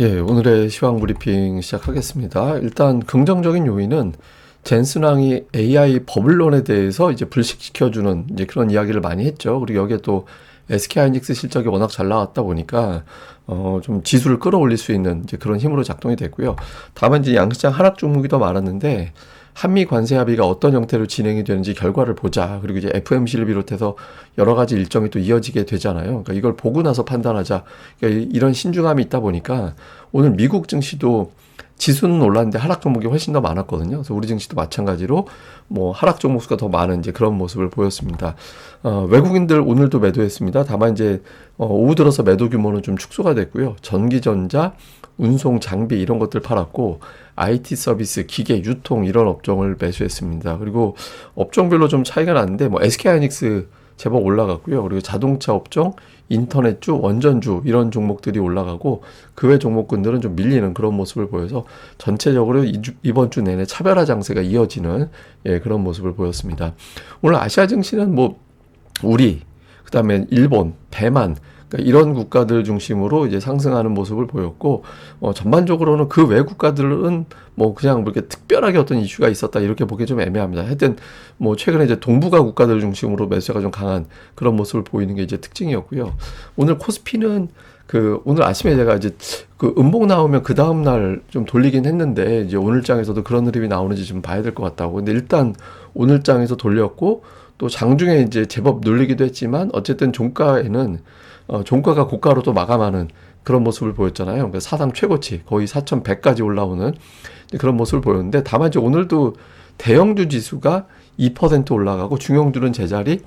예, 오늘의 시황 브리핑 시작하겠습니다. 일단 긍정적인 요인은 젠슨왕이 AI 버블론에 대해서 이제 불식시켜주는 이제 그런 이야기를 많이 했죠. 그리고 여기에 또 SK하이닉스 실적이 워낙 잘 나왔다 보니까 좀 지수를 끌어올릴 수 있는 이제 그런 힘으로 작동이 됐고요. 다만 이제 양시장 하락 종목이 더 많았는데 한미 관세 합의가 어떤 형태로 진행이 되는지 결과를 보자. 그리고 이제 FMC를 비롯해서 여러 가지 일정이 또 이어지게 되잖아요. 그러니까 이걸 보고 나서 판단하자. 그러니까 이런 신중함이 있다 보니까 오늘 미국 증시도 지수는 올랐는데 하락 종목이 훨씬 더 많았거든요. 그래서 우리 증시도 마찬가지로 뭐 하락 종목 수가 더 많은 이제 그런 모습을 보였습니다. 외국인들 오늘도 매도했습니다. 다만 이제 오후 들어서 매도 규모는 좀 축소가 됐고요. 전기전자, 운송, 장비 이런 것들 팔았고 IT 서비스, 기계, 유통 이런 업종을 매수했습니다. 그리고 업종별로 좀 차이가 나는데 뭐 SK하이닉스 제법 올라갔고요. 그리고 자동차 업종, 인터넷주, 원전주 이런 종목들이 올라가고 그 외 종목군들은 좀 밀리는 그런 모습을 보여서 전체적으로 이번 주 내내 차별화 장세가 이어지는 그런 모습을 보였습니다. 오늘 아시아 증시는 뭐 우리, 그다음에 일본, 대만 그러니까 이런 국가들 중심으로 이제 상승하는 모습을 보였고 전반적으로는 그 외 국가들은 뭐 그냥 이렇게 특별하게 어떤 이슈가 있었다 이렇게 보기 좀 애매합니다. 하여튼 뭐 최근에 이제 동북아 국가들 중심으로 매수가 좀 강한 그런 모습을 보이는 게 이제 특징이었고요. 오늘 코스피는 오늘 아침에 제가 이제 음봉 나오면 그 다음 날 좀 돌리긴 했는데 이제 오늘 장에서도 그런 흐름이 나오는지 좀 봐야 될 것 같다고. 근데 일단 오늘 장에서 돌렸고 또 장중에 이제 제법 눌리기도 했지만 어쨌든 종가에는 종가가 고가로 또 마감하는 그런 모습을 보였잖아요. 그러니까 사상 최고치 거의 4,100까지 올라오는 그런 모습을 보였는데 다만 이제 오늘도 대형주 지수가 2% 올라가고 중형주는 제자리,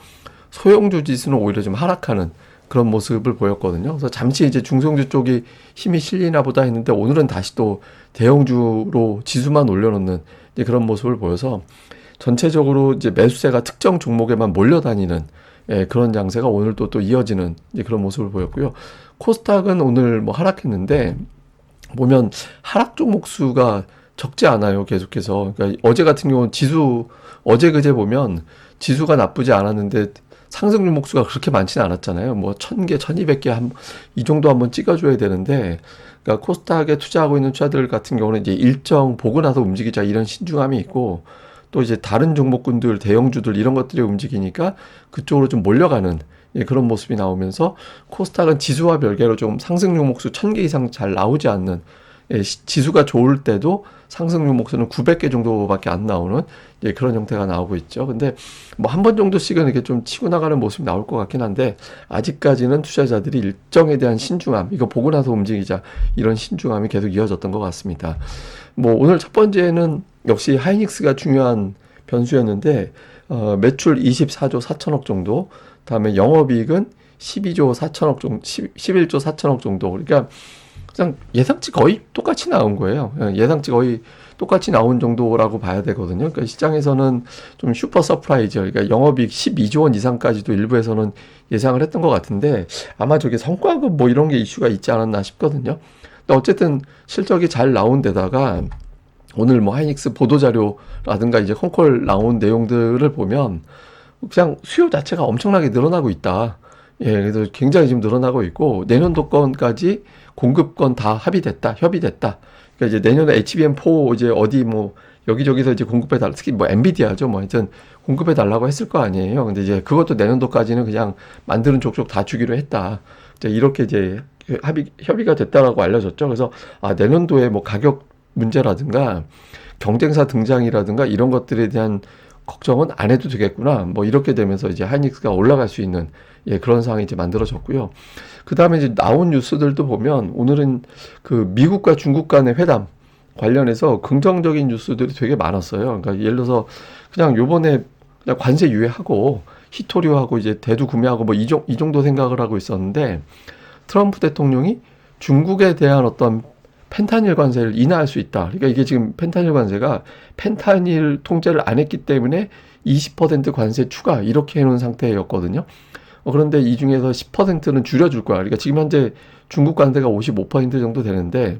소형주 지수는 오히려 좀 하락하는 그런 모습을 보였거든요. 그래서 잠시 이제 중소형주 쪽이 힘이 실리나 보다 했는데 오늘은 다시 또 대형주로 지수만 올려놓는 이제 그런 모습을 보여서 전체적으로 이제 매수세가 특정 종목에만 몰려다니는 그런 양세가 오늘도 또 이어지는 이제 그런 모습을 보였고요. 코스닥은 오늘 뭐 하락했는데 보면 하락 종목 수가 적지 않아요. 계속해서. 그러니까 어제 같은 경우는 어제 그제 보면 지수가 나쁘지 않았는데 상승 종목 수가 그렇게 많지는 않았잖아요. 뭐 1000개, 1200개 이 정도 한번 찍어줘야 되는데 그러니까 코스닥에 투자하고 있는 투자들 같은 경우는 이제 일정 보고 나서 움직이자 이런 신중함이 있고 또 이제 다른 종목군들, 대형주들 이런 것들이 움직이니까 그쪽으로 좀 몰려가는 그런 모습이 나오면서 코스닥은 지수와 별개로 좀 상승 종목수 1000개 이상 잘 나오지 않는 지수가 좋을 때도 상승 종목수는 900개 정도밖에 안 나오는 그런 형태가 나오고 있죠. 근데 뭐 한 번 정도씩은 이렇게 좀 치고 나가는 모습이 나올 것 같긴 한데 아직까지는 투자자들이 일정에 대한 신중함, 이거 보고 나서 움직이자 이런 신중함이 계속 이어졌던 것 같습니다. 뭐 오늘 첫 번째는 역시 하이닉스가 중요한 변수였는데 매출 24조 4천억 정도, 다음에 영업이익은 12조 4천억 정도, 11조 4천억 정도. 그러니까 그냥 예상치 거의 똑같이 나온 거예요. 예상치 거의 똑같이 나온 정도라고 봐야 되거든요. 그러니까 시장에서는 좀 슈퍼 서프라이즈, 그러니까 영업이익 12조 원 이상까지도 일부에서는 예상을 했던 것 같은데 아마 저게 성과급 뭐 이런 게 이슈가 있지 않았나 싶거든요. 근데 어쨌든 실적이 잘 나온 데다가 오늘 뭐 하이닉스 보도자료라든가 이제 컨콜 나온 내용들을 보면 그냥 수요 자체가 엄청나게 늘어나고 있다. 그래서 굉장히 지금 늘어나고 있고 내년도 건까지 공급건 다 협의됐다. 그러니까 이제 내년에 HBM4 이제 어디 뭐 여기저기서 이제 공급해 달라. 특히 뭐 엔비디아죠. 뭐 하여튼 공급해 달라고 했을 거 아니에요. 근데 이제 그것도 내년도까지는 그냥 만드는 족족 다 주기로 했다. 이제 이렇게 이제 협의가 됐다라고 알려졌죠. 그래서 내년도에 뭐 가격 문제라든가 경쟁사 등장이라든가 이런 것들에 대한 걱정은 안 해도 되겠구나. 뭐 이렇게 되면서 이제 하이닉스가 올라갈 수 있는 그런 상황이 이제 만들어졌고요. 그 다음에 이제 나온 뉴스들도 보면 오늘은 그 미국과 중국 간의 회담 관련해서 긍정적인 뉴스들이 되게 많았어요. 그러니까 예를 들어서 그냥 요번에 그냥 관세 유예하고 히토리오하고 이제 대두 구매하고 뭐 이 정도 생각을 하고 있었는데 트럼프 대통령이 중국에 대한 어떤 펜타닐 관세를 인하할 수 있다. 그러니까 이게 지금 펜타닐 관세가 펜타닐 통제를 안 했기 때문에 20% 관세 추가 이렇게 해놓은 상태였거든요. 그런데 이 중에서 10%는 줄여줄 거야. 그러니까 지금 현재 중국 관세가 55% 정도 되는데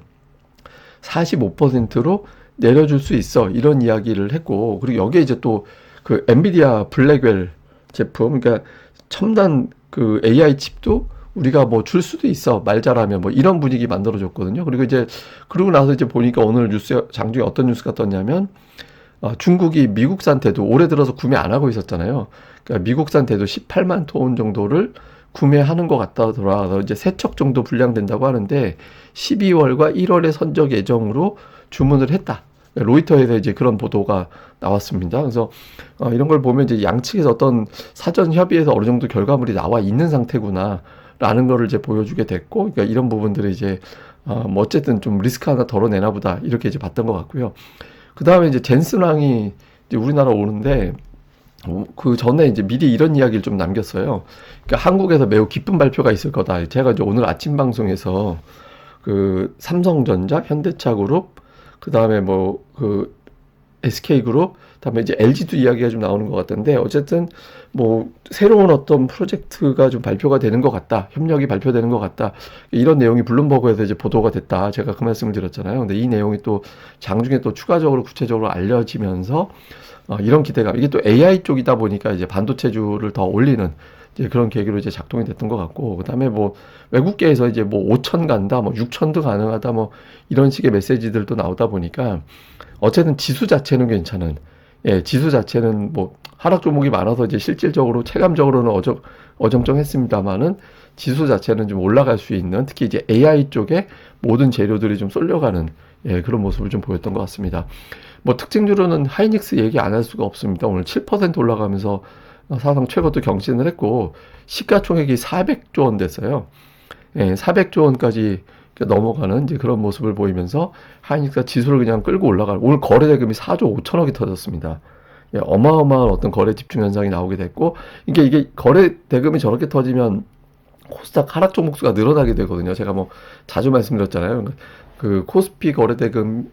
45%로 내려줄 수 있어. 이런 이야기를 했고 그리고 여기에 이제 또 그 엔비디아 블랙웰 제품, 그러니까 첨단 그 AI 칩도 우리가 뭐 줄 수도 있어. 말 잘하면 뭐 이런 분위기 만들어줬거든요. 그리고 이제 그러고 나서 이제 보니까 오늘 뉴스 장중에 어떤 뉴스가 떴냐면 중국이 미국산 대두 올해 들어서 구매 안 하고 있었잖아요. 그러니까 미국산 대두 18만 톤 정도를 구매하는 것 같다더라. 이제 3척 정도 분량된다고 하는데 12월과 1월에 선적 예정으로 주문을 했다. 로이터에서 이제 그런 보도가 나왔습니다. 그래서 이런 걸 보면 이제 양측에서 어떤 사전 협의에서 어느 정도 결과물이 나와 있는 상태구나라는 거를 이제 보여주게 됐고, 그러니까 이런 부분들을 이제 뭐 어쨌든 좀 리스크 하나 덜어내나 보다 이렇게 이제 봤던 것 같고요. 그 다음에 이제 젠슨왕이 이제 우리나라 오는데 그 전에 이제 미리 이런 이야기를 좀 남겼어요. 그러니까 한국에서 매우 기쁜 발표가 있을 거다. 제가 이제 오늘 아침 방송에서 그 삼성전자, 현대차그룹, 그 다음에 뭐 그 SK그룹, 그다음에 이제 LG도 이야기가 좀 나오는 것 같던데 어쨌든 뭐 새로운 어떤 프로젝트가 좀 발표가 되는 것 같다, 협력이 발표되는 것 같다, 이런 내용이 블룸버그에서 이제 보도가 됐다. 제가 그 말씀을 드렸잖아요. 근데 이 내용이 또 장중에 또 추가적으로 구체적으로 알려지면서 이런 기대감, 이게 또 AI 쪽이다 보니까 이제 반도체주를 더 올리는 이제 그런 계기로 이제 작동이 됐던 것 같고, 그다음에 뭐 외국계에서 이제 뭐 5천 간다, 뭐 6천도 가능하다, 뭐 이런 식의 메시지들도 나오다 보니까 어쨌든 지수 자체는 괜찮은, 지수 자체는 뭐 하락 종목이 많아서 이제 실질적으로 체감적으로는 어정쩡했습니다만은 지수 자체는 좀 올라갈 수 있는, 특히 이제 AI 쪽에 모든 재료들이 좀 쏠려가는 그런 모습을 좀 보였던 것 같습니다. 뭐 특징주로는 하이닉스 얘기 안 할 수가 없습니다. 오늘 7% 올라가면서 사상 최고도 경신을 했고 시가총액이 400조 원 됐어요. 400조 원까지 넘어가는 이제 그런 모습을 보이면서 하이닉스가 지수를 그냥 끌고 올라갈, 오늘 거래 대금이 4조 5천억이 터졌습니다. 어마어마한 어떤 거래 집중 현상이 나오게 됐고, 이게 거래 대금이 저렇게 터지면 코스닥 하락 종목 수가 늘어나게 되거든요. 제가 뭐 자주 말씀드렸잖아요. 그 코스피 거래 대금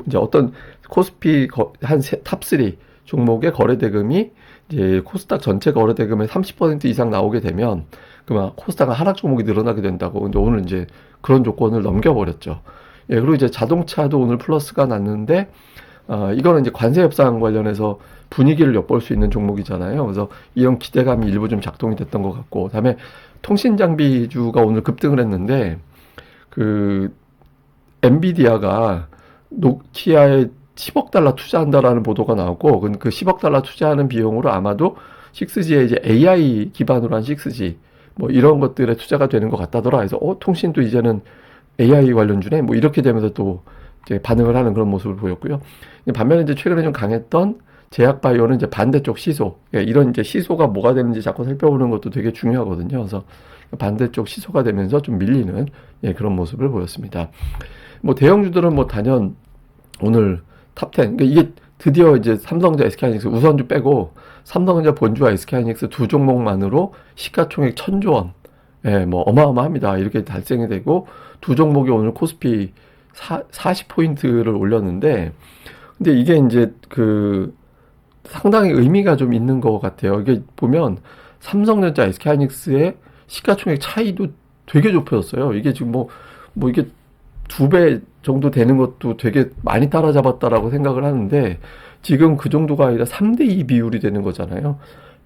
이제 어떤 코스피 한 탑3 종목의 거래 대금이 이제 코스닥 전체 거래 대금의 30% 이상 나오게 되면 그만 코스닥은 하락 종목이 늘어나게 된다고. 근데 오늘 이제 그런 조건을 넘겨버렸죠. 그리고 이제 자동차도 오늘 플러스가 났는데 이거는 이제 관세 협상 관련해서 분위기를 엿볼 수 있는 종목이잖아요. 그래서 이런 기대감이 일부 좀 작동이 됐던 것 같고, 그다음에 통신 장비주가 오늘 급등을 했는데 그 엔비디아가 노키아에 10억 달러 투자한다라는 보도가 나오고, 그 10억 달러 투자하는 비용으로 아마도 6G에 이제 AI 기반으로 한 6G 뭐 이런 것들에 투자가 되는 것 같다더라. 그래서 통신도 이제는 AI 관련주네 뭐 이렇게 되면서 또 이제 반응을 하는 그런 모습을 보였고요. 반면에 이제 최근에 좀 강했던 제약바이오는 이제 반대쪽 시소, 이런 이제 시소가 뭐가 되는지 자꾸 살펴보는 것도 되게 중요하거든요. 그래서 반대쪽 시소가 되면서 좀 밀리는 그런 모습을 보였습니다. 뭐 대형주들은 뭐 단연 오늘 탑10, 그러니까 이게 드디어 이제 삼성전자, SK하이닉스 우선주 빼고 삼성전자 본주와 SK하이닉스 두 종목만으로 시가총액 1,000조 원, 뭐 어마어마합니다. 이렇게 달성이 되고 두 종목이 오늘 코스피 40포인트를 올렸는데, 근데 이게 이제 그 상당히 의미가 좀 있는 것 같아요. 이게 보면 삼성전자, SK하이닉스의 시가총액 차이도 되게 좁혀졌어요. 이게 지금 뭐 이게 2배 정도 되는 것도 되게 많이 따라잡았다라고 생각을 하는데, 지금 그 정도가 아니라 3대2 비율이 되는 거잖아요.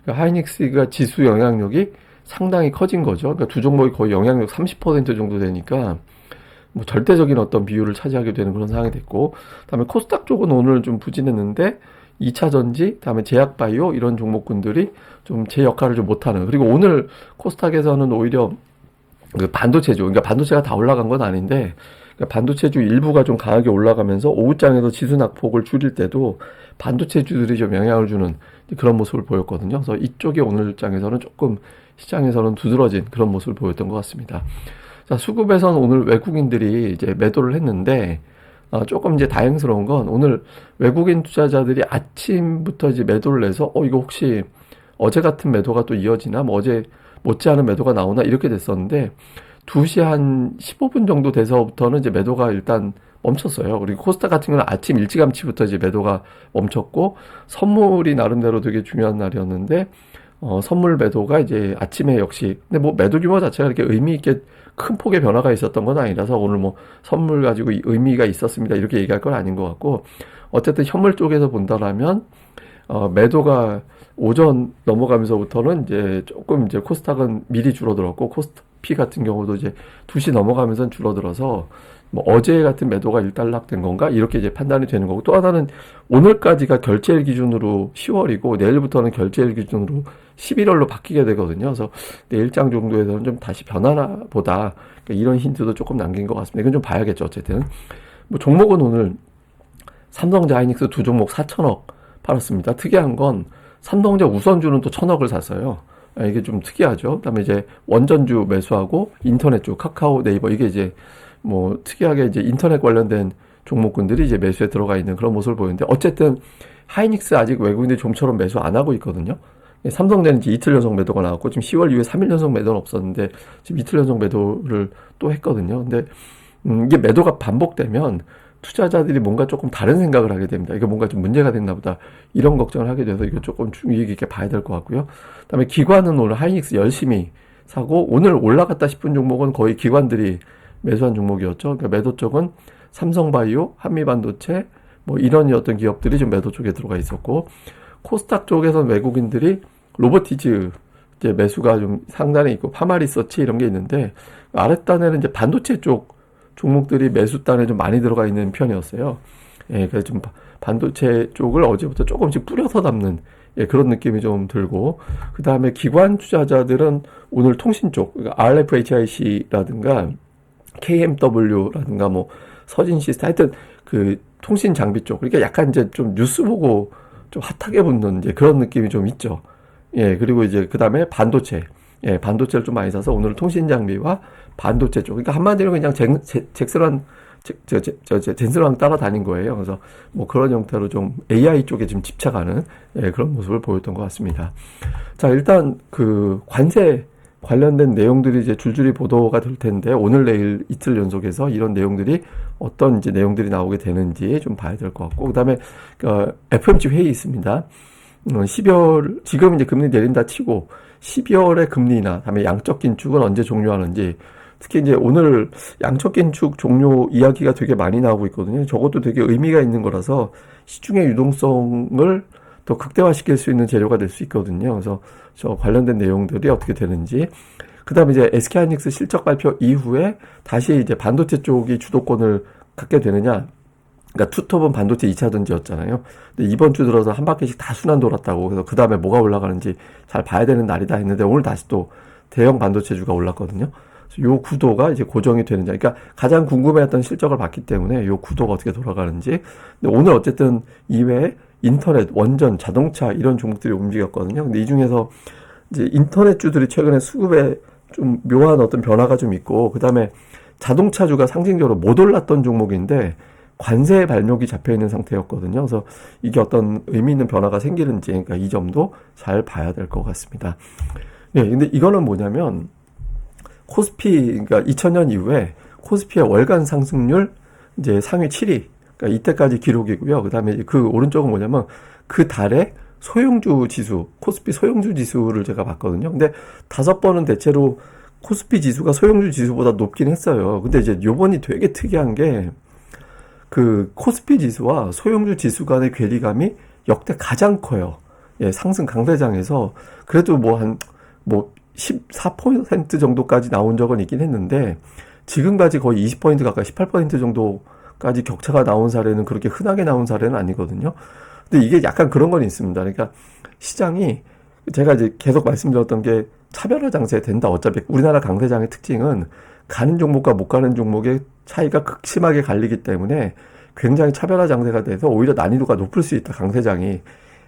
그러니까 하이닉스가 지수 영향력이 상당히 커진 거죠. 그러니까 두 종목이 거의 영향력 30% 정도 되니까 뭐 절대적인 어떤 비율을 차지하게 되는 그런 상황이 됐고, 그다음에 코스닥 쪽은 오늘 좀 부진했는데 2차 전지, 그다음에 제약바이오 이런 종목군들이 좀 제 역할을 좀 못하는, 그리고 오늘 코스닥에서는 오히려 그 반도체주, 그러니까 반도체가 다 올라간 건 아닌데 그러니까 반도체주 일부가 좀 강하게 올라가면서 오후장에도 지수 낙폭을 줄일 때도 반도체주들이 좀 영향을 주는 그런 모습을 보였거든요. 그래서 이쪽이 오늘 장에서는 조금 시장에서는 두드러진 그런 모습을 보였던 것 같습니다. 자, 수급에서는 오늘 외국인들이 이제 매도를 했는데 조금 이제 다행스러운 건 오늘 외국인 투자자들이 아침부터 이제 매도를 해서 이거 혹시 어제 같은 매도가 또 이어지나, 뭐 어제 못지않은 매도가 나오나 이렇게 됐었는데 2시 한 15분 정도 돼서부터는 이제 매도가 일단 멈췄어요. 그리고 코스닥 같은 경우는 아침 일찌감치부터 이제 매도가 멈췄고, 선물이 나름대로 되게 중요한 날이었는데 선물 매도가 이제 아침에 역시, 근데 뭐 매도 규모 자체가 이렇게 의미 있게 큰 폭의 변화가 있었던 건 아니라서 오늘 뭐 선물 가지고 의미가 있었습니다 이렇게 얘기할 건 아닌 것 같고, 어쨌든 현물 쪽에서 본다라면 매도가 오전 넘어가면서부터는 이제 조금 이제 코스닥은 미리 줄어들었고 코스피 같은 경우도 이제 2시 넘어가면서 줄어들어서 뭐 어제 같은 매도가 일단락된 건가 이렇게 이제 판단이 되는 거고, 또 하나는 오늘까지가 결제일 기준으로 10월이고 내일부터는 결제일 기준으로 11월로 바뀌게 되거든요. 그래서 내일장 정도에서는 좀 다시 변하나 보다, 그러니까 이런 힌트도 조금 남긴 것 같습니다. 이건 좀 봐야겠죠. 어쨌든 뭐 종목은 오늘 삼성전자, 하이닉스 두 종목 4천억 팔았습니다. 특이한 건 삼성전자 우선주는 또 1,000억을 샀어요. 이게 좀 특이하죠. 그다음에 이제 원전주 매수하고 인터넷주 카카오, 네이버, 이게 이제 뭐 특이하게 이제 인터넷 관련된 종목군들이 이제 매수에 들어가 있는 그런 모습을 보이는데, 어쨌든 하이닉스 아직 외국인들이 좀처럼 매수 안 하고 있거든요. 삼성전자는 이제 이틀 연속 매도가 나왔고 지금 10월 이후에 3일 연속 매도는 없었는데 지금 이틀 연속 매도를 또 했거든요. 근데 이게 매도가 반복되면 투자자들이 뭔가 조금 다른 생각을 하게 됩니다. 이거 뭔가 좀 문제가 됐나 보다, 이런 걱정을 하게 돼서 이거 조금 주의 깊게 봐야 될 것 같고요. 그다음에 기관은 오늘 하이닉스 열심히 사고, 오늘 올라갔다 싶은 종목은 거의 기관들이 매수한 종목이었죠. 그러니까 매도 쪽은 삼성바이오, 한미반도체 뭐 이런 어떤 기업들이 좀 매도 쪽에 들어가 있었고, 코스닥 쪽에서는 외국인들이 로보티즈 이제 매수가 좀 상단에 있고 파마리서치 이런 게 있는데, 아랫단에는 이제 반도체 쪽 종목들이 매수단에 좀 많이 들어가 있는 편이었어요. 예, 그래서 좀 반도체 쪽을 어제부터 조금씩 뿌려서 담는, 예, 그런 느낌이 좀 들고, 그 다음에 기관 투자자들은 오늘 통신 쪽, 그러니까 RFHIC라든가 KMW라든가 뭐 서진시스템, 하여튼 그 통신 장비 쪽, 그러니까 약간 이제 좀 뉴스 보고 좀 핫하게 붙는 이제 그런 느낌이 좀 있죠. 예, 그리고 이제 그 다음에 반도체, 예, 반도체를 좀 많이 사서 오늘 통신 장비와 반도체 쪽, 그러니까 한마디로 그냥 젠스랑 따라다닌 거예요. 그래서 뭐 그런 형태로 좀 AI 쪽에 지금 집착하는, 예, 그런 모습을 보였던 것 같습니다. 자, 일단 그 관세 관련된 내용들이 이제 줄줄이 보도가 될 텐데, 오늘 내일 이틀 연속해서 이런 내용들이 어떤 이제 내용들이 나오게 되는지 좀 봐야 될 것 같고, 그다음에 FOMC 회의 있습니다. 12월 지금 이제 금리 내린다 치고 12월에 금리나 다음에 양적 긴축은 언제 종료하는지, 특히 이제 오늘 양적 긴축 종료 이야기가 되게 많이 나오고 있거든요. 저것도 되게 의미가 있는 거라서 시중의 유동성을 더 극대화시킬 수 있는 재료가 될 수 있거든요. 그래서 저 관련된 내용들이 어떻게 되는지, 그 다음에 이제 SK하이닉스 실적 발표 이후에 다시 이제 반도체 쪽이 주도권을 갖게 되느냐. 그러니까 투톱은 반도체 2차 전지였잖아요. 근데 이번 주 들어서 한 바퀴씩 다 순환 돌았다고. 그래서 그 다음에 뭐가 올라가는지 잘 봐야 되는 날이다 했는데, 오늘 다시 또 대형 반도체주가 올랐거든요. 요 구도가 이제 고정이 되는지, 그러니까 가장 궁금해했던 실적을 봤기 때문에 요 구도가 어떻게 돌아가는지. 근데 오늘 어쨌든 이외에 인터넷, 원전, 자동차 이런 종목들이 움직였거든요. 근데 이 중에서 이제 인터넷주들이 최근에 수급에 좀 묘한 어떤 변화가 좀 있고, 그 다음에 자동차주가 상징적으로 못 올랐던 종목인데 관세 발목이 잡혀 있는 상태였거든요. 그래서 이게 어떤 의미 있는 변화가 생기는지, 그러니까 이 점도 잘 봐야 될 것 같습니다. 네, 근데 이거는 뭐냐면 코스피, 그러니까 2000년 이후에 코스피의 월간 상승률 이제 상위 7위. 그러니까 이때까지 기록이고요. 그 다음에 그 오른쪽은 뭐냐면 그 달에 소형주 지수, 코스피 소형주 지수를 제가 봤거든요. 근데 5번은 대체로 코스피 지수가 소형주 지수보다 높긴 했어요. 근데 이제 요번이 되게 특이한 게 그 코스피 지수와 소형주 지수 간의 괴리감이 역대 가장 커요. 예, 상승 강세장에서 그래도 뭐 14% 정도까지 나온 적은 있긴 했는데, 지금까지 거의 20% 가까이 18% 정도까지 격차가 나온 사례는 그렇게 흔하게 나온 사례는 아니거든요. 근데 이게 약간 그런 건 있습니다. 그러니까 시장이, 제가 이제 계속 말씀드렸던 게 차별화 장세 된다. 어차피 우리나라 강세장의 특징은 가는 종목과 못 가는 종목의 차이가 극심하게 갈리기 때문에 굉장히 차별화 장세가 돼서 오히려 난이도가 높을 수 있다, 강세장이.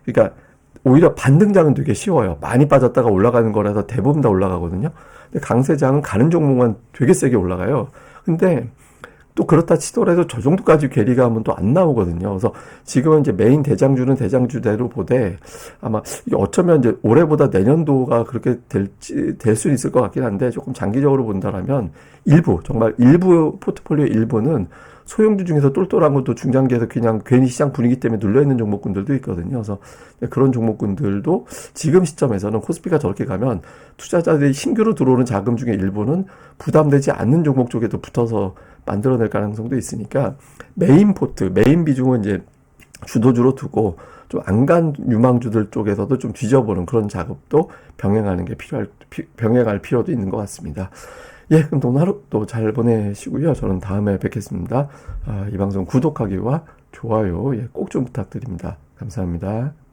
그러니까 오히려 반등장은 되게 쉬워요. 많이 빠졌다가 올라가는 거라서 대부분 다 올라가거든요. 근데 강세장은 가는 종목만 되게 세게 올라가요. 근데 또 그렇다 치더라도 저 정도까지 괴리감은 또 안 나오거든요. 그래서 지금은 이제 메인 대장주는 대장주대로 보되, 아마 이게 어쩌면 이제 올해보다 내년도가 그렇게 될 수 있을 것 같긴 한데, 조금 장기적으로 본다라면 정말 일부 포트폴리오 일부는 소형주 중에서 똘똘한 것도 중장기에서 그냥 괜히 시장 분위기 때문에 눌려있는 종목군들도 있거든요. 그래서 그런 종목군들도 지금 시점에서는 코스피가 저렇게 가면 투자자들이 신규로 들어오는 자금 중에 일부는 부담되지 않는 종목 쪽에도 붙어서 만들어낼 가능성도 있으니까, 메인 비중은 이제 주도주로 두고 좀 안 간 유망주들 쪽에서도 좀 뒤져보는 그런 작업도 병행하는 게 병행할 필요도 있는 것 같습니다. 예, 그럼 오늘 하루 또 잘 보내시고요. 저는 다음에 뵙겠습니다. 이 방송 구독하기와 좋아요, 예, 꼭 좀 부탁드립니다. 감사합니다.